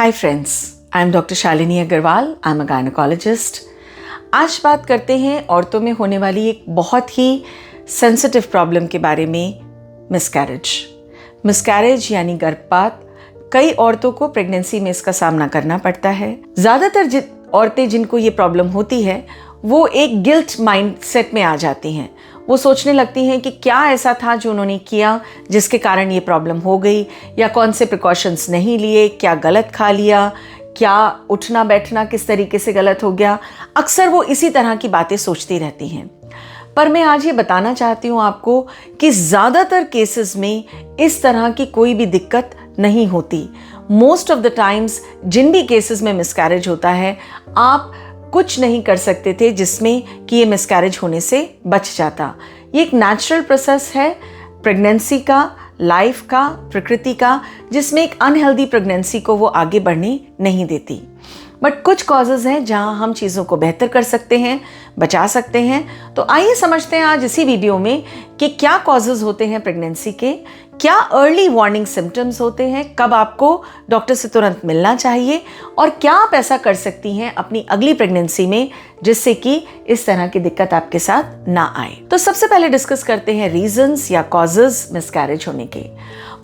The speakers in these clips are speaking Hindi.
Hi friends, I am doctor Shalini Agarwal. I am a gynaecologist. आज बात करते हैं औरतों में होने वाली एक बहुत ही सेंसिटिव प्रॉब्लम के बारे में, मिसकैरेज यानी गर्भपात। कई औरतों को प्रेगनेंसी में इसका सामना करना पड़ता है। ज़्यादातर औरतें जिनको ये प्रॉब्लम होती है वो एक गिल्ट माइंडसेट में आ जाती हैं। वो सोचने लगती हैं कि क्या ऐसा था जो उन्होंने किया जिसके कारण ये प्रॉब्लम हो गई, या कौन से प्रिकॉशंस नहीं लिए, क्या गलत खा लिया, क्या उठना बैठना किस तरीके से गलत हो गया। अक्सर वो इसी तरह की बातें सोचती रहती हैं। पर मैं आज ये बताना चाहती हूँ आपको कि ज़्यादातर केसेस में इस तरह की कोई भी दिक्कत नहीं होती। मोस्ट ऑफ द टाइम्स जिन भी केसेस में मिसकैरेज होता है, आप कुछ नहीं कर सकते थे जिसमें कि ये मिसकैरेज होने से बच जाता। ये एक नेचुरल प्रोसेस है प्रेगनेंसी का, लाइफ का, प्रकृति का, जिसमें एक अनहेल्दी प्रेगनेंसी को वो आगे बढ़ने नहीं देती। बट कुछ कॉजेज़ हैं जहां हम चीज़ों को बेहतर कर सकते हैं, बचा सकते हैं। तो आइए समझते हैं आज इसी वीडियो में कि क्या कॉजेज़ होते हैं प्रेगनेंसी के, क्या अर्ली वार्निंग सिम्टम्स होते हैं, कब आपको डॉक्टर से तुरंत मिलना चाहिए, और क्या आप ऐसा कर सकती हैं अपनी अगली प्रेगनेंसी में जिससे कि इस तरह की दिक्कत आपके साथ ना आए। तो सबसे पहले डिस्कस करते हैं रीजंस या कॉजेज़ मिसकैरेज होने के।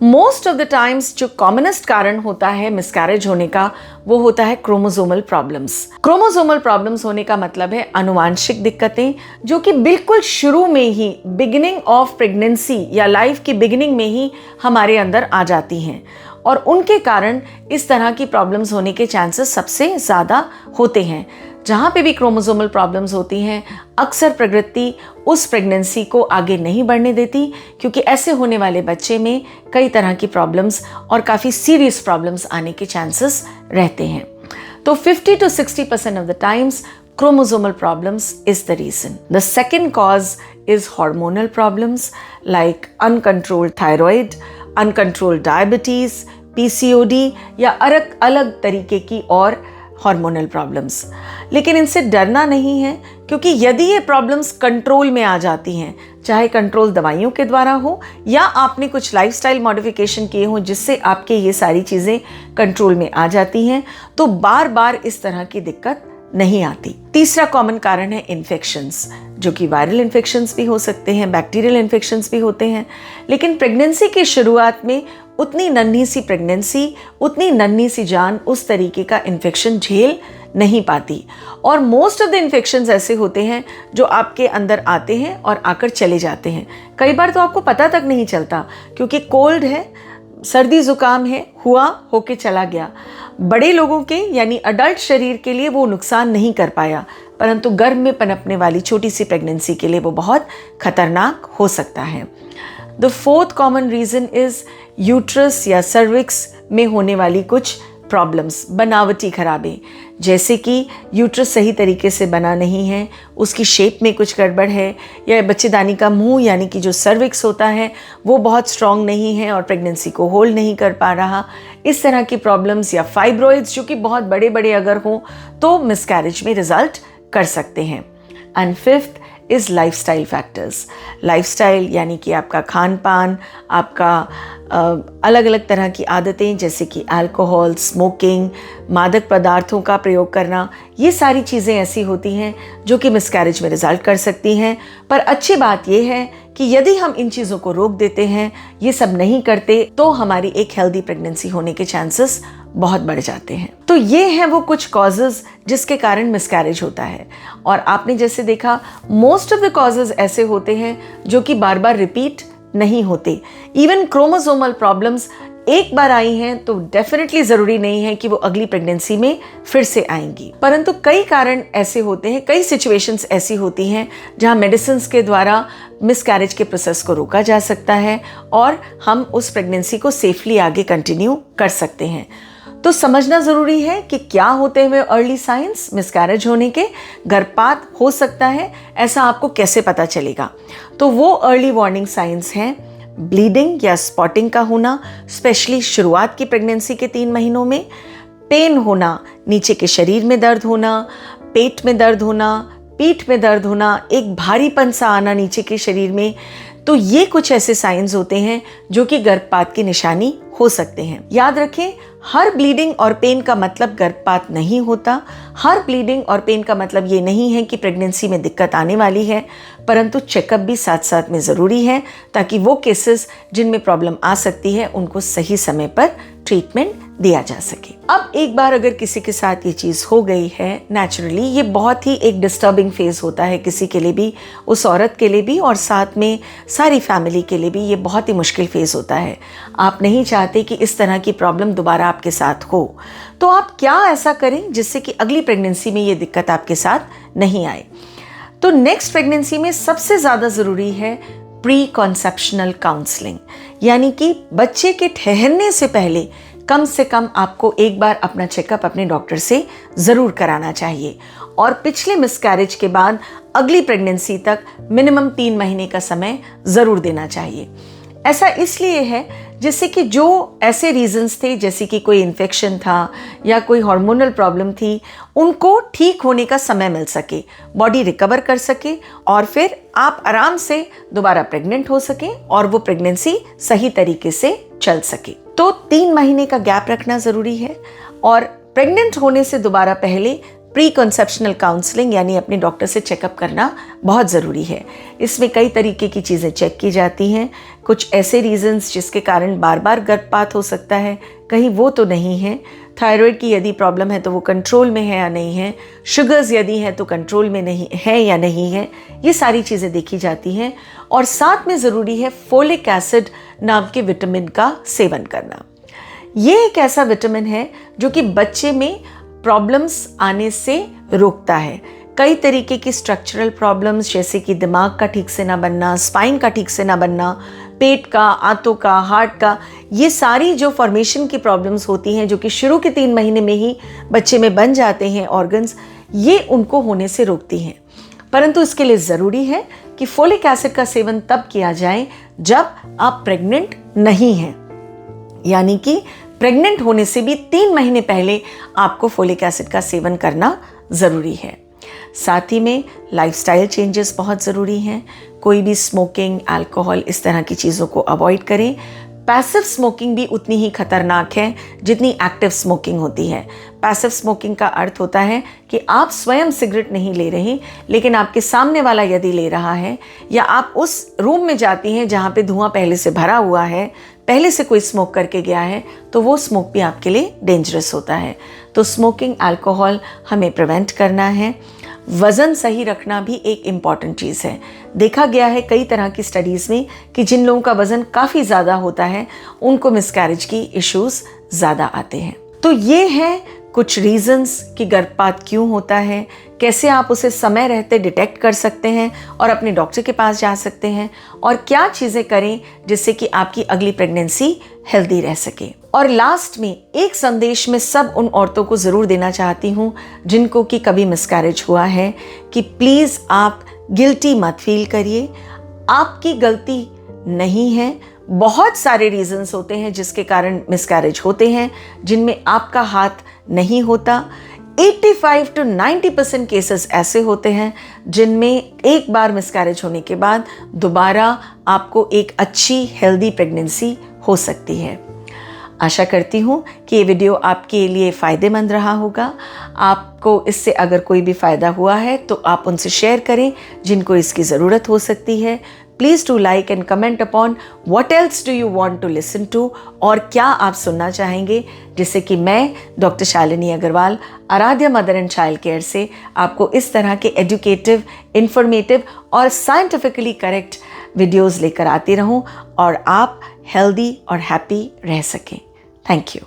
मोस्ट ऑफ द टाइम्स जो कॉमनेस्ट कारण होता है मिसकैरेज होने का वो होता है क्रोमोसोमल प्रॉब्लम्स। क्रोमोसोमल प्रॉब्लम्स होने का मतलब है अनुवांशिक दिक्कतें जो कि बिल्कुल शुरू में ही, बिगिनिंग ऑफ प्रेगनेंसी या लाइफ की बिगिनिंग में ही हमारे अंदर आ जाती हैं, और उनके कारण इस तरह की प्रॉब्लम्स होने के चांसेस सबसे ज़्यादा होते हैं। जहाँ पे भी क्रोमोसोमल प्रॉब्लम्स होती हैं, अक्सर प्रकृति उस प्रेगनेंसी को आगे नहीं बढ़ने देती, क्योंकि ऐसे होने वाले बच्चे में कई तरह की प्रॉब्लम्स और काफ़ी सीरियस प्रॉब्लम्स आने के चांसेस रहते हैं। तो 50 to 60% of the times chromosomal problems is the reason. The second cause is hormonal problems like uncontrolled thyroid, uncontrolled diabetes, PCOD या अलग तरीके की और हार्मोनल प्रॉब्लम्स। लेकिन इनसे डरना नहीं है, क्योंकि यदि ये प्रॉब्लम्स कंट्रोल में आ जाती हैं, चाहे कंट्रोल दवाइयों के द्वारा हो या आपने कुछ लाइफस्टाइल मॉडिफिकेशन किए हों जिससे आपके ये सारी चीज़ें कंट्रोल में आ जाती हैं, तो बार बार इस तरह की दिक्कत नहीं आती। तीसरा कॉमन कारण है इन्फेक्शंस, जो कि वायरल इन्फेक्शंस भी हो सकते हैं, बैक्टीरियल इन्फेक्शंस भी होते हैं। लेकिन प्रेगनेंसी की शुरुआत में उतनी नन्ही सी प्रेगनेंसी, उतनी नन्ही सी जान उस तरीके का इन्फेक्शन झेल नहीं पाती, और मोस्ट ऑफ द इन्फेक्शंस ऐसे होते हैं जो आपके अंदर आते हैं और आकर चले जाते हैं। कई बार तो आपको पता तक नहीं चलता, क्योंकि कोल्ड है, सर्दी जुकाम है, हुआ होके चला गया। बड़े लोगों के यानी अडल्ट शरीर के लिए वो नुकसान नहीं कर पाया, परंतु गर्भ में पनपने वाली छोटी सी प्रेगनेंसी के लिए वो बहुत खतरनाक हो सकता है। The fourth common reason is uterus या सर्विक्स में होने वाली कुछ प्रॉब्लम्स, बनावटी खराबी, जैसे कि यूट्रस सही तरीके से बना नहीं है, उसकी शेप में कुछ गड़बड़ है, या बच्चेदानी का मुंह यानी कि जो सर्विक्स होता है वो बहुत स्ट्रॉन्ग नहीं है और प्रेगनेंसी को होल्ड नहीं कर पा रहा। इस तरह की प्रॉब्लम्स या फाइब्रॉइड्स जो कि बहुत बड़े बड़े अगर हों तो मिसकैरेज में रिजल्ट कर सकते हैं। And fifth is lifestyle factors. Lifestyle यानी कि आपका खान पान, आपका अलग अलग तरह की आदतें जैसे कि अल्कोहल, स्मोकिंग, मादक पदार्थों का प्रयोग करना, ये सारी चीज़ें ऐसी होती हैं जो कि मिसकैरेज में रिजल्ट कर सकती हैं। पर अच्छी बात यह है कि यदि हम इन चीज़ों को रोक देते हैं, ये सब नहीं करते, तो हमारी एक हेल्दी प्रेगनेंसी होने के चांसेस बहुत बढ़ जाते हैं। तो ये हैं वो कुछ कॉजेज़ जिसके कारण मिसकैरेज होता है। और आपने जैसे देखा, मोस्ट ऑफ द कॉजेज़ ऐसे होते हैं जो कि बार बार रिपीट नहीं होते। इवन क्रोमोसोमल प्रॉब्लम्स एक बार आई हैं तो डेफिनेटली ज़रूरी नहीं है कि वो अगली प्रेगनेंसी में फिर से आएंगी, परंतु कई कारण ऐसे होते हैं, कई सिचुएशंस ऐसी होती हैं जहां मेडिसिन्स के द्वारा मिसकैरेज के प्रोसेस को रोका जा सकता है और हम उस प्रेगनेंसी को सेफली आगे कंटिन्यू कर सकते हैं। तो समझना ज़रूरी है कि क्या होते हुए अर्ली साइंस मिसकैरेज होने के। गर्भपात हो सकता है, ऐसा आपको कैसे पता चलेगा? तो वो अर्ली वार्निंग साइंस हैं ब्लीडिंग या स्पॉटिंग का होना, स्पेशली शुरुआत की प्रेगनेंसी के 3 महीनों में, पेन होना, नीचे के शरीर में दर्द होना, पेट में दर्द होना, पीठ में दर्द होना, एक भारीपन सा आना नीचे के शरीर में। तो ये कुछ ऐसे साइंस होते हैं जो कि गर्भपात की निशानी हो सकते हैं। याद रखें, हर ब्लीडिंग और पेन का मतलब गर्भपात नहीं होता। हर ब्लीडिंग और पेन का मतलब ये नहीं है कि प्रेगनेंसी में दिक्कत आने वाली है, परंतु चेकअप भी साथ साथ में ज़रूरी है ताकि वो केसेस जिनमें प्रॉब्लम आ सकती है उनको सही समय पर ट्रीटमेंट दिया जा सके। अब एक बार अगर किसी के साथ ये चीज़ हो गई है, नेचुरली ये बहुत ही एक डिस्टर्बिंग फेज़ होता है किसी के लिए भी, उस औरत के लिए भी और साथ में सारी फैमिली के लिए भी ये बहुत ही मुश्किल फेज़ होता है। आप नहीं चाहते कि इस तरह की प्रॉब्लम दोबारा आपके साथ हो, तो आप क्या ऐसा करें जिससे कि अगली प्रेगनेंसी में ये दिक्कत आपके साथ नहीं आए। तो नेक्स्ट प्रेगनेंसी में सबसे ज़्यादा ज़रूरी है प्री कॉन्सेप्शनल काउंसलिंग, यानी कि बच्चे के ठहरने से पहले कम से कम आपको एक बार अपना चेकअप अपने डॉक्टर से ज़रूर कराना चाहिए और पिछले मिसकैरेज के बाद अगली प्रेगनेंसी तक मिनिमम 3 महीने का समय ज़रूर देना चाहिए। ऐसा इसलिए है जिससे कि जो ऐसे रीजंस थे, जैसे कि कोई इन्फेक्शन था या कोई हार्मोनल प्रॉब्लम थी, उनको ठीक होने का समय मिल सके, बॉडी रिकवर कर सके और फिर आप आराम से दोबारा प्रेग्नेंट हो सके और वो प्रेगनेंसी सही तरीके से चल सके। तो 3 महीने का गैप रखना ज़रूरी है और प्रेग्नेंट होने से दोबारा पहले प्री कॉन्सेप्शनल काउंसलिंग यानी अपने डॉक्टर से चेकअप करना बहुत ज़रूरी है। इसमें कई तरीके की चीज़ें चेक की जाती हैं। कुछ ऐसे रीजंस जिसके कारण बार बार गर्भपात हो सकता है, कहीं वो तो नहीं है। थायराइड की यदि प्रॉब्लम है तो वो कंट्रोल में है या नहीं है, शुगर्स यदि है तो कंट्रोल में नहीं है या नहीं है, ये सारी चीज़ें देखी जाती हैं। और साथ में ज़रूरी है फोलिक एसिड नाम के विटामिन का सेवन करना। ये एक ऐसा विटामिन है जो कि बच्चे में प्रॉब्लम्स आने से रोकता है। कई तरीके की स्ट्रक्चरल प्रॉब्लम्स जैसे कि दिमाग का ठीक से ना बनना, स्पाइन का ठीक से ना बनना, पेट का, आंतों का, हार्ट का, ये सारी जो फॉर्मेशन की प्रॉब्लम्स होती हैं जो कि शुरू के 3 महीने में ही बच्चे में बन जाते हैं ऑर्गन्स, ये उनको होने से रोकती हैं। परंतु इसके लिए ज़रूरी है कि फोलिक एसिड का सेवन तब किया जाए जब आप प्रेग्नेंट नहीं हैं, यानी कि प्रेग्नेंट होने से भी 3 महीने पहले आपको फोलिक एसिड का सेवन करना ज़रूरी है। साथ ही में लाइफस्टाइल चेंजेस बहुत ज़रूरी हैं। कोई भी स्मोकिंग, अल्कोहल, इस तरह की चीज़ों को अवॉइड करें। पैसिव स्मोकिंग भी उतनी ही खतरनाक है जितनी एक्टिव स्मोकिंग होती है। पैसिव स्मोकिंग का अर्थ होता है कि आप स्वयं सिगरेट नहीं ले रहे, लेकिन आपके सामने वाला यदि ले रहा है या आप उस रूम में जाती हैं जहाँ पे धुआं पहले से भरा हुआ है, पहले से कोई स्मोक करके गया है, तो वो स्मोक भी आपके लिए डेंजरस होता है। तो स्मोकिंग, अल्कोहल हमें प्रिवेंट करना है। वज़न सही रखना भी एक इम्पॉर्टेंट चीज़ है। देखा गया है कई तरह की स्टडीज़ में कि जिन लोगों का वज़न काफ़ी ज़्यादा होता है उनको मिसकैरेज की इश्यूज़ ज़्यादा आते हैं। तो ये है कुछ रीजंस कि गर्भपात क्यों होता है, कैसे आप उसे समय रहते डिटेक्ट कर सकते हैं और अपने डॉक्टर के पास जा सकते हैं, और क्या चीज़ें करें जिससे कि आपकी अगली प्रेगनेंसी हेल्दी रह सके। और लास्ट में एक संदेश मैं सब उन औरतों को ज़रूर देना चाहती हूँ जिनको कि कभी मिसकैरेज हुआ है कि प्लीज़ आप गिल्टी मत फील करिए। आपकी गलती नहीं है। बहुत सारे रीजंस होते हैं जिसके कारण मिसकैरेज होते हैं जिनमें आपका हाथ नहीं होता। 85 to 90% केसेस ऐसे होते हैं जिनमें एक बार मिसकैरेज होने के बाद दोबारा आपको एक अच्छी हेल्दी प्रेगनेंसी हो सकती है। आशा करती हूँ कि ये वीडियो आपके लिए फ़ायदेमंद रहा होगा। आपको इससे अगर कोई भी फ़ायदा हुआ है तो आप उनसे शेयर करें जिनको इसकी ज़रूरत हो सकती है। Please do like and comment upon what else do you want to listen to, और क्या आप सुनना चाहेंगे जिससे कि मैं doctor Shalini Agarwal, Aaradhya mother and child care से आपको इस तरह के एजुकेटिव, इंफॉर्मेटिव और साइंटिफिकली करेक्ट वीडियोज़ लेकर आती रहूं और आप हेल्दी और हैप्पी रह सकें। Thank you.